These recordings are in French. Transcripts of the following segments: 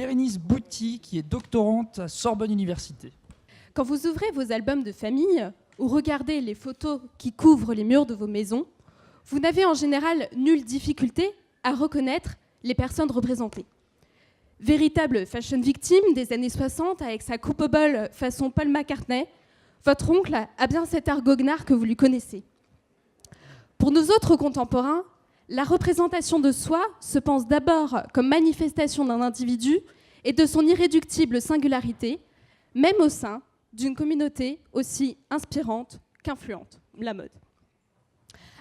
Bérénice Bouty, qui est doctorante à Sorbonne Université. Quand vous ouvrez vos albums de famille ou regardez les photos qui couvrent les murs de vos maisons, vous n'avez en général nulle difficulté à reconnaître les personnes représentées. Véritable fashion victime des années 60 avec sa coupe au bol façon Paul McCartney, votre oncle a bien cet air goguenard que vous lui connaissez. Pour nous autres contemporains, la représentation de soi se pense d'abord comme manifestation d'un individu et de son irréductible singularité, même au sein d'une communauté aussi inspirante qu'influente, la mode.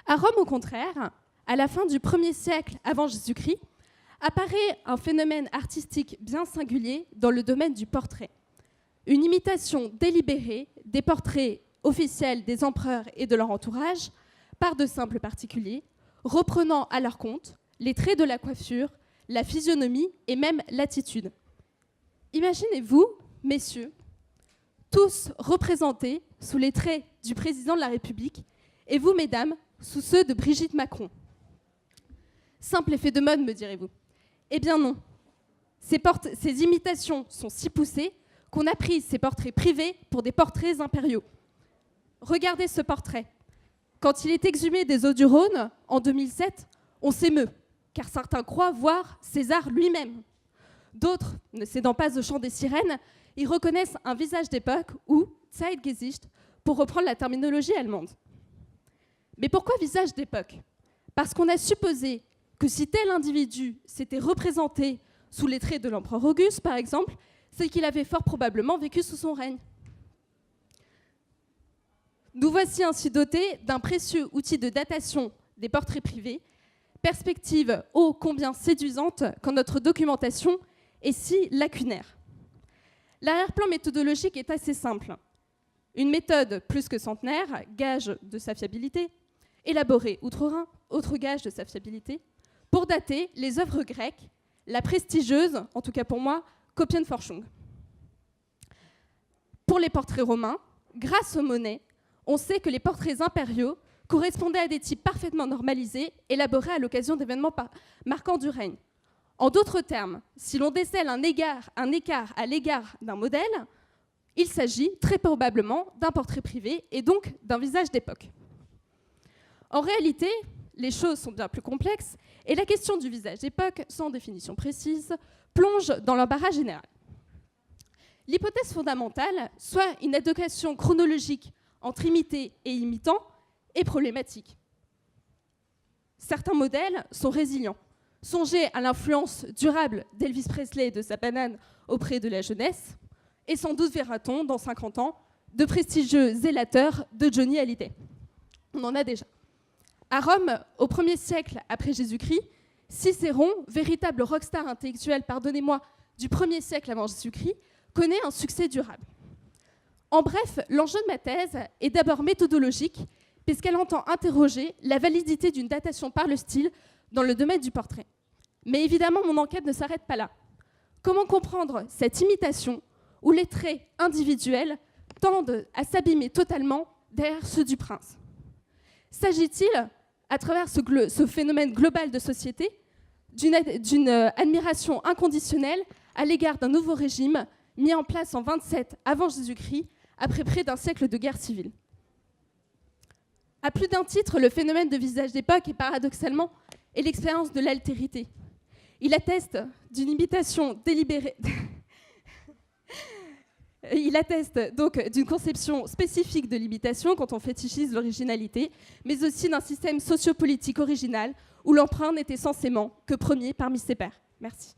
À Rome, au contraire, à la fin du 1er siècle avant Jésus-Christ, apparaît un phénomène artistique bien singulier dans le domaine du portrait. Une imitation délibérée des portraits officiels des empereurs et de leur entourage par de simples particuliers, reprenant à leur compte les traits de la coiffure, la physionomie et même l'attitude. Imaginez-vous, messieurs, tous représentés sous les traits du président de la République et vous, mesdames, sous ceux de Brigitte Macron. Simple effet de mode, me direz-vous. Eh bien non. Ces imitations sont si poussées qu'on a pris ces portraits privés pour des portraits impériaux. Regardez ce portrait. Quand il est exhumé des eaux du Rhône, en 2007, on s'émeut, car certains croient voir César lui-même. D'autres, ne cédant pas au chant des sirènes, y reconnaissent un visage d'époque ou Zeitgesicht, pour reprendre la terminologie allemande. Mais pourquoi visage d'époque ? Parce qu'on a supposé que si tel individu s'était représenté sous les traits de l'empereur Auguste, par exemple, c'est qu'il avait fort probablement vécu sous son règne. Nous voici ainsi dotés d'un précieux outil de datation des portraits privés, perspective ô combien séduisante quand notre documentation est si lacunaire. L'arrière-plan méthodologique est assez simple. Une méthode plus que centenaire, gage de sa fiabilité, élaborée outre-Rhin, autre gage de sa fiabilité, pour dater les œuvres grecques, la prestigieuse, en tout cas pour moi, Kopienforschung. Pour les portraits romains, grâce aux monnaies, on sait que les portraits impériaux correspondaient à des types parfaitement normalisés, élaborés à l'occasion d'événements marquants du règne. En d'autres termes, si l'on décèle un écart à l'égard d'un modèle, il s'agit très probablement d'un portrait privé et donc d'un visage d'époque. En réalité, les choses sont bien plus complexes et la question du visage d'époque, sans définition précise, plonge dans l'embarras général. L'hypothèse fondamentale, soit une adéquation chronologique entre imité et imitant, est problématique. Certains modèles sont résilients. Songez à l'influence durable d'Elvis Presley et de sa banane auprès de la jeunesse, et sans doute verra-t-on, dans 50 ans, de prestigieux zélateurs de Johnny Hallyday. On en a déjà. À Rome, au 1er siècle après Jésus-Christ, Cicéron, véritable rockstar intellectuel, pardonnez-moi, du 1er siècle avant Jésus-Christ, connaît un succès durable. En bref, l'enjeu de ma thèse est d'abord méthodologique, puisqu'elle entend interroger la validité d'une datation par le style dans le domaine du portrait. Mais évidemment, mon enquête ne s'arrête pas là. Comment comprendre cette imitation où les traits individuels tendent à s'abîmer totalement derrière ceux du prince ? S'agit-il, à travers ce phénomène global de société, d'une admiration inconditionnelle à l'égard d'un nouveau régime mis en place en 27 avant Jésus-Christ, après près d'un siècle de guerre civile ? À plus d'un titre, le phénomène de visage d'époque est paradoxalement l'expérience de l'altérité. Il atteste d'une imitation délibérée. Il atteste donc d'une conception spécifique de l'imitation quand on fétichise l'originalité, mais aussi d'un système sociopolitique original où l'emprunt n'était censément que premier parmi ses pairs. Merci.